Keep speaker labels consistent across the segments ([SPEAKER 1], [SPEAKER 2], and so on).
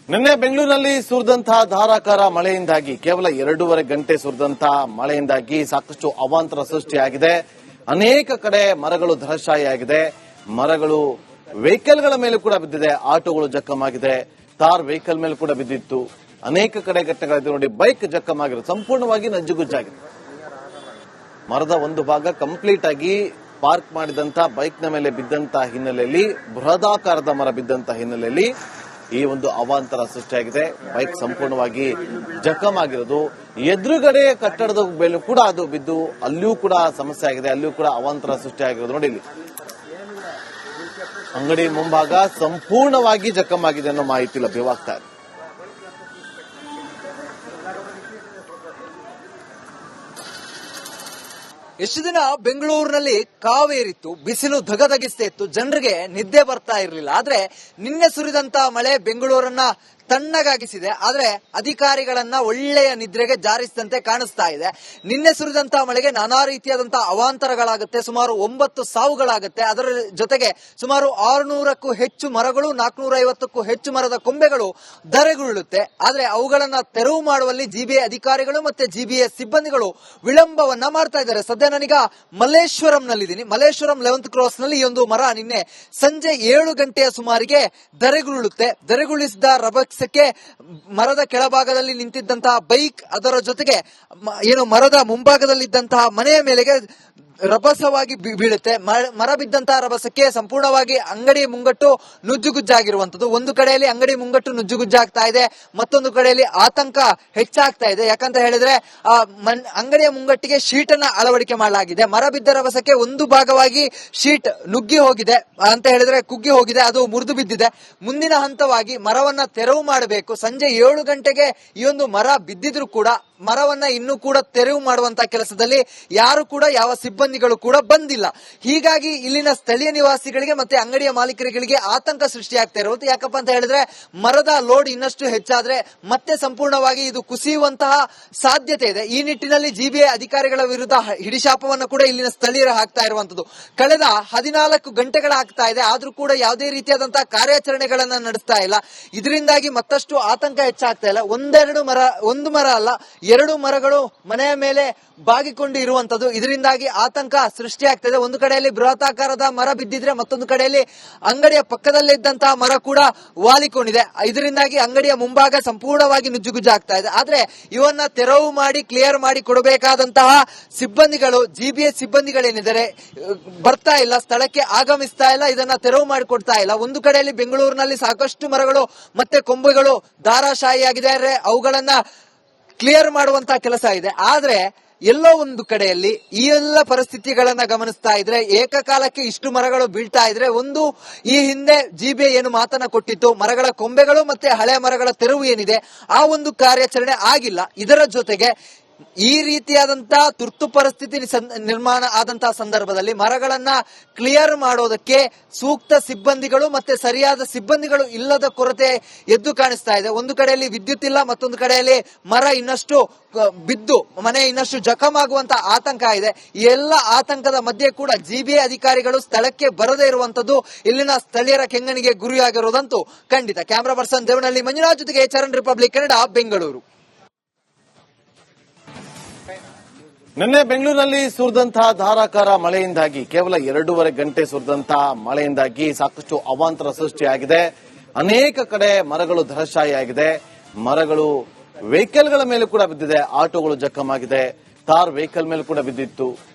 [SPEAKER 1] ನಿನ್ನೆ ಬೆಂಗಳೂರಿನಲ್ಲಿ ಸುರಿದಂತಹ ಧಾರಾಕಾರ ಮಳೆಯಿಂದಾಗಿ ಕೇವಲ 2.5 ಗಂಟೆ ಸುರಿದಂತಹ ಮಳೆಯಿಂದಾಗಿ ಸಾಕಷ್ಟು ಅವಾಂತರ ಸೃಷ್ಟಿಯಾಗಿದೆ. ಅನೇಕ ಕಡೆ ಮರಗಳು ಧರಾಶಾಯಿಯಾಗಿದೆ. ಮರಗಳು ವೆಹಿಕಲ್ಗಳ ಮೇಲೆ ಕೂಡ ಬಿದ್ದಿದೆ. ಆಟೋಗಳು ಜಖಮಾಗಿದೆ. ಕಾರ್ ವೆಹಿಕಲ್ ಮೇಲೆ ಕೂಡ ಬಿದ್ದಿತ್ತು. ಅನೇಕ ಕಡೆ ಘಟನೆಗಳಿದೆ ನೋಡಿ. ಬೈಕ್ ಜಖಮಾಗಿರೋದು ಸಂಪೂರ್ಣವಾಗಿ ನಜ್ಜುಗುಜ್ಜಾಗಿದೆ. ಮರದ ಒಂದು ಭಾಗ ಕಂಪ್ಲೀಟ್ ಆಗಿ ಪಾರ್ಕ್ ಮಾಡಿದಂತ ಬೈಕ್ನ ಮೇಲೆ ಬಿದ್ದಂತ ಹಿನ್ನೆಲೆಯಲ್ಲಿ, ಬೃಹದಾಕಾರದ ಮರ ಬಿದ್ದಂತ ಹಿನ್ನೆಲೆಯಲ್ಲಿ ಈ ಒಂದು ಅವಾಂತರ ಸೃಷ್ಟಿಯಾಗಿದೆ. ಬೈಕ್ ಸಂಪೂರ್ಣವಾಗಿ ಜಖಮಾಗಿರೋದು. ಎದುರುಗಡೆ ಕಟ್ಟಡದ ಮೇಲೆ ಕೂಡ ಅದು ಬಿದ್ದು ಅಲ್ಲಿಯೂ ಕೂಡ ಸಮಸ್ಯೆ ಆಗಿದೆ. ಅಲ್ಲಿಯೂ ಕೂಡ ಅವಾಂತರ ಸೃಷ್ಟಿಯಾಗಿರೋದು ನೋಡಿ. ಇಲ್ಲಿ ಅಂಗಡಿ ಮುಂಭಾಗ ಸಂಪೂರ್ಣವಾಗಿ ಜಖಮಾಗಿದೆ ಅನ್ನೋ ಮಾಹಿತಿ ಲಭ್ಯವಾಗ್ತಾ ಇದೆ.
[SPEAKER 2] ಎಷ್ಟು ದಿನ ಬೆಂಗಳೂರಿನಲ್ಲಿ ಕಾವೇರಿತ್ತು, ಬಿಸಿಲು ಧಗಧಗಿಸ್ತಾ ಇತ್ತು, ಜನರಿಗೆ ನಿದ್ದೆ ಬರ್ತಾ ಇರಲಿಲ್ಲ. ಆದ್ರೆ ನಿನ್ನೆ ಸುರಿದಂತ ಮಳೆ ಬೆಂಗಳೂರನ್ನ ತಣ್ಣಗಾಗಿಸಿದೆ. ಆದ್ರೆ ಅಧಿಕಾರಿಗಳನ್ನ ಒಳ್ಳೆಯ ನಿದ್ರೆಗೆ ಜಾರಿಸಿದಂತೆ ಕಾಣಿಸ್ತಾ ಇದೆ. ನಿನ್ನೆ ಸುರಿದಂತಹ ಮಳೆಗೆ ನಾನಾ ರೀತಿಯಾದಂತಹ ಅವಾಂತರಗಳಾಗುತ್ತೆ. ಸುಮಾರು 9 ಸಾವುಗಳಾಗುತ್ತೆ. ಅದರ ಜೊತೆಗೆ ಸುಮಾರು 600ಕ್ಕೂ ಹೆಚ್ಚು ಮರಗಳು, 450ಕ್ಕೂ ಹೆಚ್ಚು ಮರದ ಕೊಂಬೆಗಳು ಧರೆಗುರುಳುತ್ತೆ. ಆದ್ರೆ ಅವುಗಳನ್ನ ತೆರವು ಮಾಡುವಲ್ಲಿ ಜಿಬಿಎ ಅಧಿಕಾರಿಗಳು ಮತ್ತೆ ಜಿಬಿಎ ಸಿಬ್ಬಂದಿಗಳು ವಿಳಂಬವನ್ನ ಮಾಡ್ತಾ ಇದ್ದಾರೆ. ಸದ್ಯ ನಾನೀಗ ಮಲ್ಲೇಶ್ವರಂನಲ್ಲಿದ್ದೀನಿ. ಮಲ್ಲೇಶ್ವರಂ 11th ಕ್ರಾಸ್ ನಲ್ಲಿ ಈ ಒಂದು ಮರ ನಿನ್ನೆ ಸಂಜೆ 7 ಗಂಟೆಯ ಸುಮಾರಿಗೆ ಧರೆಗುರುಳುತ್ತೆ. ಧರೆಗುರುಳಿಸಿದ ರಭಸಕ್ಕೆ ಮರದ ಕೆಳಭಾಗದಲ್ಲಿ ನಿಂತಿದ್ದಂತಹ ಬೈಕ್, ಅದರ ಜೊತೆಗೆ ಏನು ಮರದ ಮುಂಭಾಗದಲ್ಲಿದ್ದಂತಹ ಮನೆಯ ಮೇಲೆಗೆ ರಭಸವಾಗಿ ಬೀಳುತ್ತೆ. ಮರ ಬಿದ್ದಂತಹ ರಭಸಕ್ಕೆ ಸಂಪೂರ್ಣವಾಗಿ ಅಂಗಡಿ ಮುಂಗಟ್ಟು ನುಜ್ಜುಗುಜ್ಜಾಗಿರುವಂತದ್ದು. ಒಂದು ಕಡೆಯಲ್ಲಿ ಅಂಗಡಿ ಮುಂಗಟ್ಟು ನುಜ್ಜುಗುಜ್ಜಾಗ್ತಾ ಇದೆ, ಮತ್ತೊಂದು ಕಡೆಯಲ್ಲಿ ಆತಂಕ ಹೆಚ್ಚಾಗ್ತಾ ಇದೆ. ಯಾಕಂತ ಹೇಳಿದ್ರೆ ಅಂಗಡಿಯ ಮುಂಗಟ್ಟಿಗೆ ಶೀಟ್ ಅನ್ನ ಅಳವಡಿಕೆ ಮಾಡಲಾಗಿದೆ. ಮರ ಬಿದ್ದ ರಭಸಕ್ಕೆ ಒಂದು ಭಾಗವಾಗಿ ಶೀಟ್ ನುಗ್ಗಿ ಹೋಗಿದೆ ಅಂತ ಹೇಳಿದ್ರೆ ಕುಗ್ಗಿ ಹೋಗಿದೆ, ಅದು ಮುರಿದು ಬಿದ್ದಿದೆ. ಮುಂದಿನ ಹಂತವಾಗಿ ಮರವನ್ನ ತೆರವು ಮಾಡಬೇಕು. ಸಂಜೆ 7 ಗಂಟೆಗೆ ಈ ಒಂದು ಮರ ಬಿದ್ದಿದ್ರು ಕೂಡ ಮರವನ್ನ ಇನ್ನೂ ಕೂಡ ತೆರವು ಮಾಡುವಂತ ಕೆಲಸದಲ್ಲಿ ಯಾರು ಕೂಡ, ಯಾವ ಸಿಬ್ಬಂದಿಗಳು ಕೂಡ ಬಂದಿಲ್ಲ. ಹೀಗಾಗಿ ಇಲ್ಲಿನ ಸ್ಥಳೀಯ ನಿವಾಸಿಗಳಿಗೆ ಮತ್ತೆ ಅಂಗಡಿಯ ಮಾಲೀಕರಿಗೆ ಆತಂಕ ಸೃಷ್ಟಿಯಾಗ್ತಾ ಇರೋದು. ಯಾಕಪ್ಪ ಅಂತ ಹೇಳಿದ್ರೆ ಮರದ ಲೋಡ್ ಇನ್ನಷ್ಟು ಹೆಚ್ಚಾದ್ರೆ ಮತ್ತೆ ಸಂಪೂರ್ಣವಾಗಿ ಇದು ಕುಸಿಯುವಂತಹ ಸಾಧ್ಯತೆ ಇದೆ. ಈ ನಿಟ್ಟಿನಲ್ಲಿ ಜಿಬಿಎ ಅಧಿಕಾರಿಗಳ ವಿರುದ್ಧ ಹಿಡಿಶಾಪವನ್ನು ಕೂಡ ಇಲ್ಲಿನ ಸ್ಥಳೀಯರು ಹಾಕ್ತಾ ಇರುವಂತದ್ದು. ಕಳೆದ 14 ಗಂಟೆಗಳಾಗ್ತಾ ಇದೆ, ಆದ್ರೂ ಕೂಡ ಯಾವುದೇ ರೀತಿಯಾದಂತಹ ಕಾರ್ಯಾಚರಣೆಗಳನ್ನ ನಡೆಸ್ತಾ ಇಲ್ಲ. ಇದರಿಂದಾಗಿ ಮತ್ತಷ್ಟು ಆತಂಕ ಹೆಚ್ಚಾಗ್ತಾ ಇಲ್ಲ. ಒಂದು ಮರ ಅಲ್ಲ, 2 ಮರಗಳು ಮನೆಯ ಮೇಲೆ ಬಾಗಿಕೊಂಡು ಇರುವಂತದ್ದು. ಇದರಿಂದಾಗಿ ಆತಂಕ ಸೃಷ್ಟಿಯಾಗ್ತದೆ. ಒಂದು ಕಡೆಯಲ್ಲಿ ಬೃಹತಾಕಾರದ ಮರ ಬಿದ್ದಿದ್ರೆ, ಮತ್ತೊಂದು ಕಡೆಯಲ್ಲಿ ಅಂಗಡಿಯ ಪಕ್ಕದಲ್ಲಿದ್ದಂತಹ ಮರ ಕೂಡ ವಾಲಿಕೊಂಡಿದೆ. ಇದರಿಂದಾಗಿ ಅಂಗಡಿಯ ಮುಂಭಾಗ ಸಂಪೂರ್ಣವಾಗಿ ನುಜ್ಜುಗುಜ್ಜಾಗ್ತಾ ಇದೆ. ಆದ್ರೆ ಇವನ್ನ ತೆರವು ಮಾಡಿ ಕ್ಲಿಯರ್ ಮಾಡಿ ಕೊಡಬೇಕಾದಂತಹ ಸಿಬ್ಬಂದಿಗಳು, ಜಿಬಿಎಸ್ ಸಿಬ್ಬಂದಿಗಳೇನಿದ್ದಾರೆ ಬರ್ತಾ ಇಲ್ಲ, ಸ್ಥಳಕ್ಕೆ ಆಗಮಿಸ್ತಾ ಇಲ್ಲ, ಇದನ್ನ ತೆರವು ಮಾಡಿಕೊಡ್ತಾ ಇಲ್ಲ. ಒಂದು ಕಡೆಯಲ್ಲಿ ಬೆಂಗಳೂರಿನಲ್ಲಿ ಸಾಕಷ್ಟು ಮರಗಳು ಮತ್ತೆ ಕೊಂಬೆಗಳು ಧಾರಾಶಾಹಿಯಾಗಿದೆ, ಅವುಗಳನ್ನ ಕ್ಲಿಯರ್ ಮಾಡುವಂತಹ ಕೆಲಸ ಇದೆ. ಆದ್ರೆ ಎಲ್ಲೋ ಒಂದು ಕಡೆಯಲ್ಲಿ ಈ ಎಲ್ಲ ಪರಿಸ್ಥಿತಿಗಳನ್ನ ಗಮನಿಸ್ತಾ ಇದ್ರೆ, ಏಕಕಾಲಕ್ಕೆ ಇಷ್ಟು ಮರಗಳು ಬೀಳ್ತಾ ಇದ್ರೆ, ಒಂದು ಈ ಹಿಂದೆ ಜಿಬಿಎ ಏನು ಮಾತನ್ನ ಕೊಟ್ಟಿತ್ತು, ಮರಗಳ ಕೊಂಬೆಗಳು ಮತ್ತೆ ಹಳೆ ಮರಗಳ ತೆರವು ಏನಿದೆ ಆ ಒಂದು ಕಾರ್ಯಾಚರಣೆ ಆಗಿಲ್ಲ. ಇದರ ಜೊತೆಗೆ ಈ ರೀತಿಯಾದಂತಹ ತುರ್ತು ಪರಿಸ್ಥಿತಿ ನಿರ್ಮಾಣ ಆದಂತಹ ಸಂದರ್ಭದಲ್ಲಿ ಮರಗಳನ್ನ ಕ್ಲಿಯರ್ ಮಾಡೋದಕ್ಕೆ ಸೂಕ್ತ ಸಿಬ್ಬಂದಿಗಳು ಮತ್ತೆ ಸರಿಯಾದ ಸಿಬ್ಬಂದಿಗಳು ಇಲ್ಲದ ಕೊರತೆ ಎದ್ದು ಕಾಣಿಸ್ತಾ ಇದೆ. ಒಂದು ಕಡೆಯಲ್ಲಿ ವಿದ್ಯುತ್ ಇಲ್ಲ, ಮತ್ತೊಂದು ಕಡೆಯಲ್ಲಿ ಮರ ಇನ್ನಷ್ಟು ಬಿದ್ದು ಮನೆ ಇನ್ನಷ್ಟು ಜಖಮಾಗುವಂತ ಆತಂಕ ಇದೆ. ಈ ಎಲ್ಲ ಆತಂಕದ ಮಧ್ಯೆ ಕೂಡ ಜಿಬಿಎ ಅಧಿಕಾರಿಗಳು ಸ್ಥಳಕ್ಕೆ ಬರದೇ ಇರುವಂತದ್ದು ಇಲ್ಲಿನ ಸ್ಥಳೀಯರ ಕೆಂಗಣಿಗೆ ಗುರಿಯಾಗಿರುವುದಂತೂ ಖಂಡಿತ. ಕ್ಯಾಮರಾ ಪರ್ಸನ್ ದೇವನಹಳ್ಳಿ ಮಂಜುನಾಥ್ ಜೊತೆಗೆ ಚರಣ್, ರಿಪಬ್ಲಿಕ್ ಕನ್ನಡ, ಬೆಂಗಳೂರು.
[SPEAKER 1] ನಿನ್ನೆ ಬೆಂಗಳೂರಿನಲ್ಲಿ ಸುರಿದಂತಹ ಧಾರಾಕಾರ ಮಳೆಯಿಂದಾಗಿ ಕೇವಲ 2.5 ಗಂಟೆ ಸುರಿದಂತಹ ಮಳೆಯಿಂದಾಗಿ ಸಾಕಷ್ಟು ಅವಾಂತರ ಸೃಷ್ಟಿಯಾಗಿದೆ. ಅನೇಕ ಕಡೆ ಮರಗಳು ಧರಾಶಾಯಿಯಾಗಿದೆ. ಮರಗಳು ವೆಹಿಕಲ್ಗಳ ಮೇಲೆ ಕೂಡ ಬಿದ್ದಿದೆ. ಆಟೋಗಳು ಜಖಮಾಗಿದೆ. ಕಾರ್ ವೆಹಿಕಲ್ ಮೇಲೆ ಕೂಡ ಬಿದ್ದಿತ್ತು.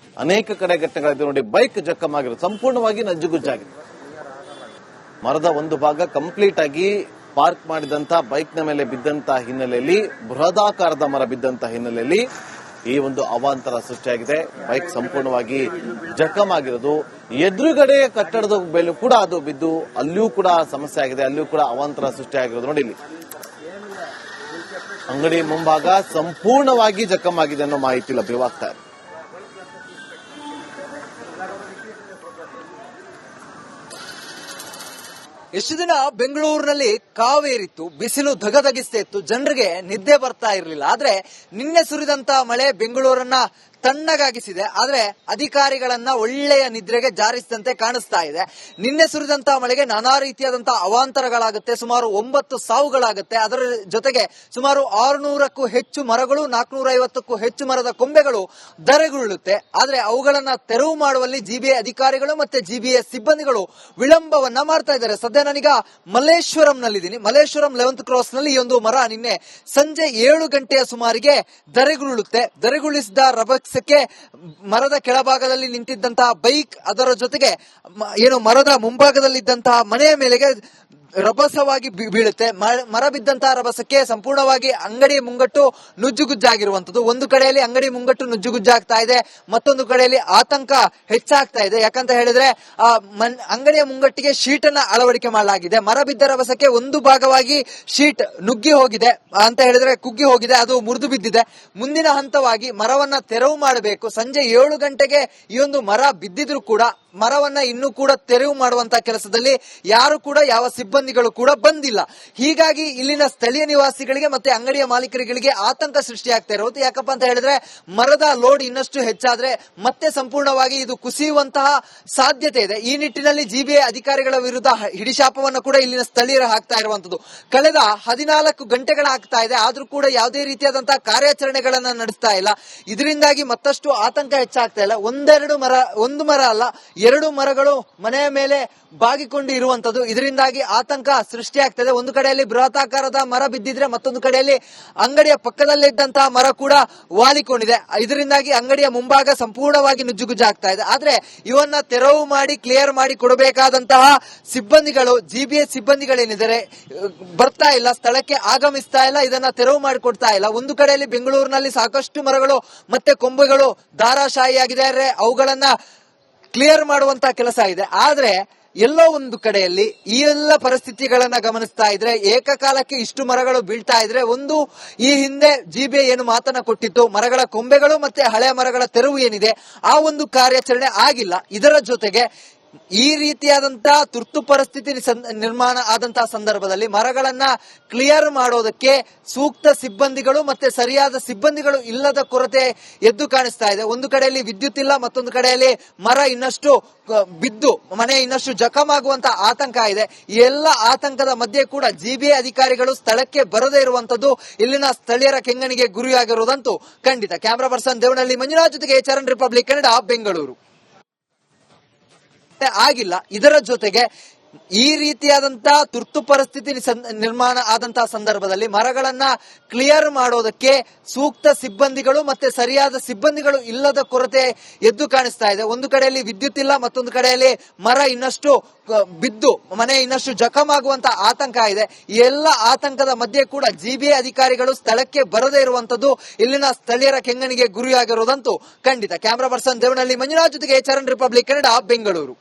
[SPEAKER 1] ಅನೇಕ ಕಡೆ ಘಟನೆಗಳಿದೆ ನೋಡಿ. ಬೈಕ್ ಜಖಮಾಗಿರೋದು ಸಂಪೂರ್ಣವಾಗಿ ನಜ್ಜುಗುಜ್ಜಾಗಿದೆ. ಮರದ ಒಂದು ಭಾಗ ಕಂಪ್ಲೀಟ್ ಆಗಿ ಪಾರ್ಕ್ ಮಾಡಿದಂತ ಬೈಕ್ನ ಮೇಲೆ ಬಿದ್ದಂತ ಹಿನ್ನೆಲೆಯಲ್ಲಿ, ಬೃಹದಾಕಾರದ ಮರ ಬಿದ್ದಂತ ಹಿನ್ನೆಲೆಯಲ್ಲಿ ಈ ಒಂದು ಅವಾಂತರ ಸೃಷ್ಟಿಯಾಗಿದೆ. ಬೈಕ್ ಸಂಪೂರ್ಣವಾಗಿ ಜಖಮಾಗಿರೋದು. ಎದುರುಗಡೆ ಕಟ್ಟಡದ ಮೇಲೆ ಕೂಡ ಅದು ಬಿದ್ದು ಅಲ್ಲಿಯೂ ಕೂಡ ಸಮಸ್ಯೆ ಆಗಿದೆ. ಅಲ್ಲಿಯೂ ಕೂಡ ಅವಾಂತರ ಸೃಷ್ಟಿಯಾಗಿರೋದು ನೋಡಿ. ಇಲ್ಲಿ ಅಂಗಡಿ ಮುಂಭಾಗ ಸಂಪೂರ್ಣವಾಗಿ ಜಖಮಾಗಿದೆ ಅನ್ನೋ ಮಾಹಿತಿ ಲಭ್ಯವಾಗ್ತಾ ಇದೆ.
[SPEAKER 2] ಎಷ್ಟು ದಿನ ಬೆಂಗಳೂರಿನಲ್ಲಿ ಕಾವೇರಿತ್ತು, ಬಿಸಿಲು ಧಗಧಗಿಸ್ತಾ ಇತ್ತು, ಜನರಿಗೆ ನಿದ್ದೆ ಬರ್ತಾ ಇರಲಿಲ್ಲ. ಆದ್ರೆ ನಿನ್ನೆ ಸುರಿದಂತ ಮಳೆ ಬೆಂಗಳೂರನ್ನ ತಣ್ಣಗಾಗಿಸಿದೆ. ಆದ್ರೆ ಅಧಿಕಾರಿಗಳನ್ನ ಒಳ್ಳೆಯ ನಿದ್ರೆಗೆ ಜಾರಿಸಿದಂತೆ ಕಾಣಿಸ್ತಾ ಇದೆ. ನಿನ್ನೆ ಸುರಿದಂತಹ ಮಳೆಗೆ ನಾನಾ ರೀತಿಯಾದಂತಹ ಅವಾಂತರಗಳಾಗುತ್ತೆ. ಸುಮಾರು 9 ಸಾವುಗಳಾಗುತ್ತೆ. ಅದರ ಜೊತೆಗೆ ಸುಮಾರು 600ಕ್ಕೂ ಹೆಚ್ಚು ಮರಗಳು, 450ಕ್ಕೂ ಹೆಚ್ಚು ಮರದ ಕೊಂಬೆಗಳು ಧರೆಗುರುಳುತ್ತೆ. ಆದ್ರೆ ಅವುಗಳನ್ನ ತೆರವು ಮಾಡುವಲ್ಲಿ ಜಿಬಿಎ ಅಧಿಕಾರಿಗಳು ಮತ್ತೆ ಜಿಬಿಎ ಸಿಬ್ಬಂದಿಗಳು ವಿಳಂಬವನ್ನ ಮಾಡ್ತಾ ಇದ್ದಾರೆ. ಸದ್ಯ ನಾನೀಗ ಮಲ್ಲೇಶ್ವರಂನಲ್ಲಿದ್ದೀನಿ. ಮಲ್ಲೇಶ್ವರಂ 11th ಕ್ರಾಸ್ ನಲ್ಲಿ ಈ ಒಂದು ಮರ ನಿನ್ನೆ ಸಂಜೆ 7 ಗಂಟೆಯ ಸುಮಾರಿಗೆ ಧರೆಗುರುಳುತ್ತೆ. ಧರೆಗುರುಳಿಸಿದ ರಭಸಕ್ಕೆ ಮರದ ಕೆಳಭಾಗದಲ್ಲಿ ನಿಂತಿದ್ದಂತಹ ಬೈಕ್, ಅದರ ಜೊತೆಗೆ ಮರದ ಮುಂಭಾಗದಲ್ಲಿದ್ದಂತಹ ಮನೆಯ ಮೇಲೆಗೆ ರಭಸವಾಗಿ ಬೀಳುತ್ತೆ. ಮರ ಬಿದ್ದಂತಹ ರಭಸಕ್ಕೆ ಸಂಪೂರ್ಣವಾಗಿ ಅಂಗಡಿಯ ಮುಂಗಟ್ಟು ನುಜ್ಜುಗುಜ್ಜಾಗಿರುವಂತದ್ದು. ಒಂದು ಕಡೆಯಲ್ಲಿ ಅಂಗಡಿ ಮುಂಗಟ್ಟು ನುಜ್ಜುಗುಜ್ಜಾಗ್ತಾ ಇದೆ, ಮತ್ತೊಂದು ಕಡೆಯಲ್ಲಿ ಆತಂಕ ಹೆಚ್ಚಾಗ್ತಾ ಇದೆ. ಯಾಕಂತ ಹೇಳಿದ್ರೆ ಅಂಗಡಿಯ ಮುಂಗಟ್ಟಿಗೆ ಶೀಟ್ ಅನ್ನ ಅಳವಡಿಕೆ ಮಾಡಲಾಗಿದೆ. ಮರ ಬಿದ್ದ ರಭಸಕ್ಕೆ ಒಂದು ಭಾಗವಾಗಿ ಶೀಟ್ ನುಗ್ಗಿ ಹೋಗಿದೆ ಅಂತ ಹೇಳಿದ್ರೆ ಕುಗ್ಗಿ ಹೋಗಿದೆ, ಅದು ಮುರಿದು ಬಿದ್ದಿದೆ. ಮುಂದಿನ ಹಂತವಾಗಿ ಮರವನ್ನ ತೆರವು ಮಾಡಬೇಕು. ಸಂಜೆ 7 ಗಂಟೆಗೆ ಈ ಒಂದು ಮರ ಬಿದ್ದಿದ್ರು ಕೂಡ ಮರವನ್ನ ಇನ್ನೂ ಕೂಡ ತೆರವು ಮಾಡುವಂತಹ ಕೆಲಸದಲ್ಲಿ ಯಾರು ಕೂಡ, ಯಾವ ಸಿಬ್ಬಂದಿಗಳು ಕೂಡ ಬಂದಿಲ್ಲ. ಹೀಗಾಗಿ ಇಲ್ಲಿನ ಸ್ಥಳೀಯ ನಿವಾಸಿಗಳಿಗೆ ಮತ್ತೆ ಅಂಗಡಿಯ ಮಾಲೀಕರಿಗೆ ಆತಂಕ ಸೃಷ್ಟಿಯಾಗ್ತಾ ಇರೋದು. ಯಾಕಪ್ಪ ಅಂತ ಹೇಳಿದ್ರೆ ಮರದ ಲೋಡ್ ಇನ್ನಷ್ಟು ಹೆಚ್ಚಾದ್ರೆ ಮತ್ತೆ ಸಂಪೂರ್ಣವಾಗಿ ಇದು ಕುಸಿಯುವಂತಹ ಸಾಧ್ಯತೆ ಇದೆ. ಈ ನಿಟ್ಟಿನಲ್ಲಿ ಜಿಬಿಎ ಅಧಿಕಾರಿಗಳ ವಿರುದ್ಧ ಹಿಡಿಶಾಪವನ್ನು ಕೂಡ ಇಲ್ಲಿನ ಸ್ಥಳೀಯರು ಹಾಕ್ತಾ ಇರುವಂತದ್ದು. ಕಳೆದ 14 ಗಂಟೆಗಳಾಗ್ತಾ ಇದೆ, ಆದ್ರೂ ಕೂಡ ಯಾವುದೇ ರೀತಿಯಾದಂತಹ ಕಾರ್ಯಾಚರಣೆಗಳನ್ನ ನಡೆಸ್ತಾ ಇಲ್ಲ. ಇದರಿಂದಾಗಿ ಮತ್ತಷ್ಟು ಆತಂಕ ಹೆಚ್ಚಾಗ್ತಾ ಇಲ್ಲ. ಒಂದು ಮರ ಅಲ್ಲ, 2 ಮರಗಳು ಮನೆಯ ಮೇಲೆ ಬಾಗಿಕೊಂಡು ಇರುವಂತದ್ದು. ಇದರಿಂದಾಗಿ ಆತಂಕ ಸೃಷ್ಟಿಯಾಗ್ತದೆ. ಒಂದು ಕಡೆಯಲ್ಲಿ ಬೃಹತಾಕಾರದ ಮರ ಬಿದ್ದಿದ್ರೆ ಮತ್ತೊಂದು ಕಡೆಯಲ್ಲಿ ಅಂಗಡಿಯ ಪಕ್ಕದಲ್ಲಿದ್ದಂತಹ ಮರ ಕೂಡ ವಾಲಿಕೊಂಡಿದೆ. ಇದರಿಂದಾಗಿ ಅಂಗಡಿಯ ಮುಂಭಾಗ ಸಂಪೂರ್ಣವಾಗಿ ನುಜ್ಜುಗುಜ್ಜಾಗ್ತಾ ಇದೆ. ಆದ್ರೆ ಇವನ್ನ ತೆರವು ಮಾಡಿ ಕ್ಲಿಯರ್ ಮಾಡಿ ಕೊಡಬೇಕಾದಂತಹ ಸಿಬ್ಬಂದಿಗಳು, ಜಿಬಿಎ ಸಿಬ್ಬಂದಿಗಳೇನಿದ್ದಾರೆ ಬರ್ತಾ ಇಲ್ಲ, ಸ್ಥಳಕ್ಕೆ ಆಗಮಿಸ್ತಾ ಇಲ್ಲ, ಇದನ್ನ ತೆರವು ಮಾಡಿಕೊಡ್ತಾ ಇಲ್ಲ. ಒಂದು ಕಡೆಯಲ್ಲಿ ಬೆಂಗಳೂರಿನಲ್ಲಿ ಸಾಕಷ್ಟು ಮರಗಳು ಮತ್ತೆ ಕೊಂಬೆಗಳು ಧಾರಾಶಾಹಿಯಾಗಿದೆ, ಅವುಗಳನ್ನ ಕ್ಲಿಯರ್ ಮಾಡುವಂತಹ ಕೆಲಸ ಇದೆ. ಆದ್ರೆ ಎಲ್ಲೋ ಒಂದು ಕಡೆಯಲ್ಲಿ ಈ ಎಲ್ಲ ಪರಿಸ್ಥಿತಿಗಳನ್ನ ಗಮನಿಸ್ತಾ ಇದ್ರೆ, ಏಕಕಾಲಕ್ಕೆ ಇಷ್ಟು ಮರಗಳು ಬೀಳ್ತಾ ಇದ್ರೆ, ಈ ಹಿಂದೆ ಜಿಬಿಎ ಏನು ಮಾತನ್ನ ಕೊಟ್ಟಿತ್ತು, ಮರಗಳ ಕೊಂಬೆಗಳು ಮತ್ತೆ ಹಳೆಯ ಮರಗಳ ತೆರವು ಏನಿದೆ ಆ ಒಂದು ಕಾರ್ಯಾಚರಣೆ ಆಗಿಲ್ಲ. ಇದರ ಜೊತೆಗೆ ಈ ರೀತಿಯಾದಂತಹ ತುರ್ತು ಪರಿಸ್ಥಿತಿ ನಿರ್ಮಾಣ ಆದಂತಹ ಸಂದರ್ಭದಲ್ಲಿ ಮರಗಳನ್ನ ಕ್ಲಿಯರ್ ಮಾಡೋದಕ್ಕೆ ಸೂಕ್ತ ಸಿಬ್ಬಂದಿಗಳು ಮತ್ತೆ ಸರಿಯಾದ ಸಿಬ್ಬಂದಿಗಳು ಇಲ್ಲದ ಕೊರತೆ ಎದ್ದು ಕಾಣಿಸ್ತಾ ಇದೆ. ಒಂದು ಕಡೆಯಲ್ಲಿ ವಿದ್ಯುತ್ ಇಲ್ಲ, ಮತ್ತೊಂದು ಕಡೆಯಲ್ಲಿ ಮರ ಇನ್ನಷ್ಟು ಬಿದ್ದು ಮನೆ ಇನ್ನಷ್ಟು ಜಖಮಾಗುವಂತ ಆತಂಕ ಇದೆ. ಈ ಎಲ್ಲ ಆತಂಕದ ಮಧ್ಯೆ ಕೂಡ ಜಿಬಿಎ ಅಧಿಕಾರಿಗಳು ಸ್ಥಳಕ್ಕೆ ಬರದೇ ಇರುವಂತದ್ದು ಇಲ್ಲಿನ ಸ್ಥಳೀಯರ ಕೆಂಗಣಿಗೆ ಗುರಿಯಾಗಿರುವುದಂತೂ ಖಂಡಿತ. ಕ್ಯಾಮರಾ ಪರ್ಸನ್ ದೇವನಹಳ್ಳಿ ಮಂಜುನಾಥ್ ಜೊತೆಗೆ ಚರಣ್, ರಿಪಬ್ಲಿಕ್ ಕನ್ನಡ, ಬೆಂಗಳೂರು. ಆಗಿಲ್ಲ. ಇದರ ಜೊತೆಗೆ ಈ ರೀತಿಯಾದಂತಹ ತುರ್ತು ಪರಿಸ್ಥಿತಿ ನಿರ್ಮಾಣ ಆದಂತಹ ಸಂದರ್ಭದಲ್ಲಿ ಮರಗಳನ್ನ ಕ್ಲಿಯರ್ ಮಾಡೋದಕ್ಕೆ ಸೂಕ್ತ ಸಿಬ್ಬಂದಿಗಳು ಮತ್ತೆ ಸರಿಯಾದ ಸಿಬ್ಬಂದಿಗಳು ಇಲ್ಲದ ಕೊರತೆ ಎದ್ದು ಕಾಣಿಸ್ತಾ ಇದೆ. ಒಂದು ಕಡೆಯಲ್ಲಿ ವಿದ್ಯುತ್ ಇಲ್ಲ, ಮತ್ತೊಂದು ಕಡೆಯಲ್ಲಿ ಮರ ಇನ್ನಷ್ಟು ಬಿದ್ದು ಮನೆ ಇನ್ನಷ್ಟು ಜಖಮಾಗುವಂತ ಆತಂಕ ಇದೆ. ಈ ಎಲ್ಲ ಆತಂಕದ ಮಧ್ಯೆ ಕೂಡ ಜಿಬಿಎ ಅಧಿಕಾರಿಗಳು ಸ್ಥಳಕ್ಕೆ ಬರದೇ ಇರುವಂತದ್ದು ಇಲ್ಲಿನ ಸ್ಥಳೀಯರ ಕೆಂಗಣಿಗೆ ಗುರಿಯಾಗಿರುವುದಂತೂ ಖಂಡಿತ. ಕ್ಯಾಮರಾ ಪರ್ಸನ್ ದೇವನಹಳ್ಳಿ ಮಂಜುನಾಥ್ ಜೊತೆಗೆ ಚರಣ್, ರಿಪಬ್ಲಿಕ್ ಕನ್ನಡ, ಬೆಂಗಳೂರು.